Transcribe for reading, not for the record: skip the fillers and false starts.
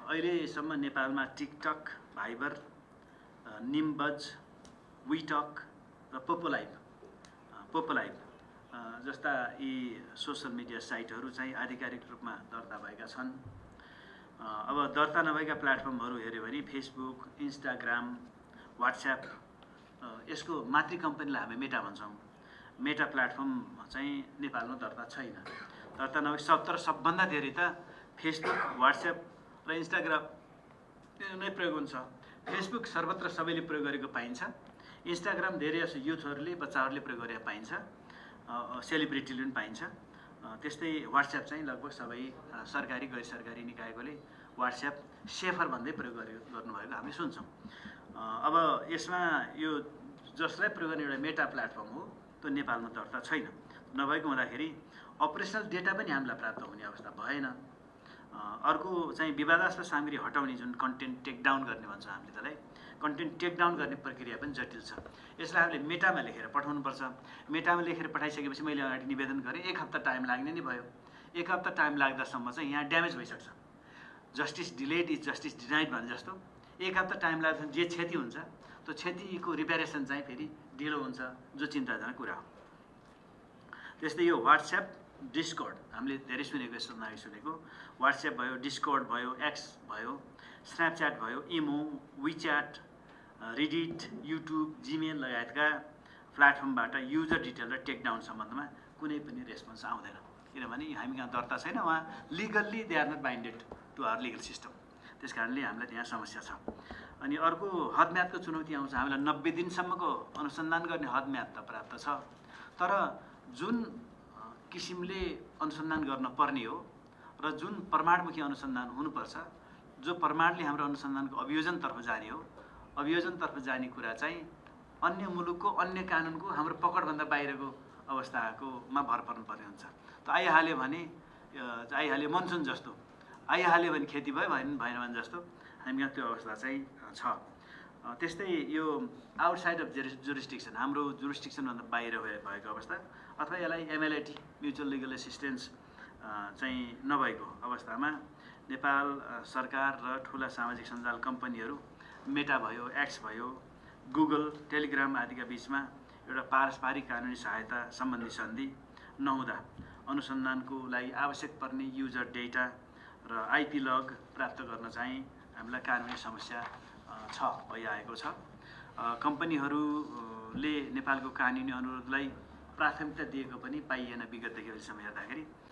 अहिलेसम्म नेपालमा TikTok, Viber, निम्बज, विटक र पोपोलाइभ जस्ता यी सोसल मिडिया साइटहरू चाहिँ आधिकारिक रूपमा दर्ता भएका छन्। अब दर्ता नभएका प्लेटफर्महरू हेऱ्यो भने फेसबुक, इन्स्टाग्राम, व्हाट्सएप, यसको मातृ कम्पनीलाई हामी मेटा भन्छौँ। मेटा प्लेटफर्म चाहिँ नेपालमा दर्ता छैन। दर्ता नभए सबभन्दा धेरै त फेसबुक, व्हाट्सएप र इन्स्टाग्राम नै प्रयोग हुन्छ। फेसबुक सर्वत्र सबैले प्रयोग गरेको पाइन्छ। इन्स्टाग्राम धेरै जसो युथहरूले, बच्चाहरूले प्रयोग गरेको पाइन्छ, सेलिब्रिटीले पनि पाइन्छ। त्यस्तै व्हाट्सएप चाहिँ लगभग सबै सरकारी गैर सरकारी निकायकोले व्हाट्सएप सेफर भन्दै प्रयोग गर्नुभएको हामी सुन्छौँ। अब यसमा यो जसलाई प्रयोग गर्ने एउटा मेटा प्लेटफर्म हो त्यो नेपालमा दर्ता छैन। नभएको हुँदाखेरि अपरेसनल डेटा पनि हामीलाई प्राप्त हुने अवस्था भएन। अर्को चाहिँ विवादास्पद सामग्री हटाउने जुन कन्टेन्ट टेकडाउन गर्ने भन्छ हामीले त्यसलाई, कन्टेन्ट टेकडाउन गर्ने प्रक्रिया पनि जटिल छ। यसलाई हामीले मेटामा लेखेर पठाउनुपर्छ। मेटामा लेखेर पठाइसकेपछि मैले अगाडि निवेदन गरेँ 1 हप्ता टाइम लाग्ने नै भयो। 1 हप्ता टाइम लाग्दासम्म चाहिँ यहाँ ड्यामेज भइसक्छ। Justice delayed is justice denied भने जस्तो 1 हप्ता टाइम लाग्दा जे क्षति हुन्छ त्यो क्षतिको रिपेरेसन चाहिँ फेरि ढिलो हुन्छ, जो चिन्ताजनक कुरा हो। त्यस्तै यो व्हाट्सएप, डिस्कर्ड हामीले धेरै सुनेको, यस्तो नयाँ सुनेको। व्हाट्सएप भयो, डिस्कर्ड भयो, एक्स भयो, स्न्यापच्याट भयो, इमो, विच्याट, रिडिट, युट्युब, जिमेल लगायतका प्लेटफर्मबाट युजर डिटेल र टेकडाउन सम्बन्धमा कुनै पनि रेस्पोन्स आउँदैन। किनभने हामी कहाँ दर्ता छैन, उहाँ legally they are not binded to our legal system. त्यस कारणले हामीलाई त्यहाँ समस्या छ। अनि अर्को हदम्यादको चुनौती आउँछ। हामीलाई 90 दिनसम्मको अनुसन्धान गर्ने हदम्याद त प्राप्त छ, तर जुन किसिमले अनुसन्धान गर्न पर्ने हो र जुन प्रमाणमुखी अनुसन्धान हुनुपर्छ, जो प्रमाणले हाम्रो अनुसन्धानको अभियोजनतर्फ जाने हो, अभियोजनतर्फ जाने कुरा चाहिँ अन्य मुलुकको, अन्य कानुनको, हाम्रो पकडभन्दा बाहिरको अवस्थाकोमा भर पर्नुपर्ने हुन्छ। त आइहाल्यो भने मनसुन जस्तो, आइहाल्यो भने खेती भयो, भएन भने जस्तो हामी यहाँ त्यो अवस्था चाहिँ छ। त्यस्तै यो आउटसाइड अफ जुरिस्डिक्सन, हाम्रो जुरिस्डिक्सनभन्दा बाहिर भएको अवस्था, अथवा यसलाई MLAT म्युचुअल लिगल एसिस्टेन्स चाहिँ नभएको अवस्थामा नेपाल सरकार र ठुला सामाजिक सञ्जाल कम्पनीहरू, मेटा भयो, एक्स भयो, गुगल, टेलिग्राम आदिका बीचमा एउटा पारस्परिक कानुनी सहायता सम्बन्धी सन्धि नहुँदा अनुसन्धानको लागि आवश्यक पर्ने युजर डेटा र IP लग प्राप्त गर्न चाहिँ हामीलाई कानुनी समस्या भइआएको छ। कम्पनीहरूले नेपालको कानुनी अनुरोधलाई प्राथमिकता दिएको पनि पाइएन विगतदेखि अहिलेसम्म हेर्दाखेरि।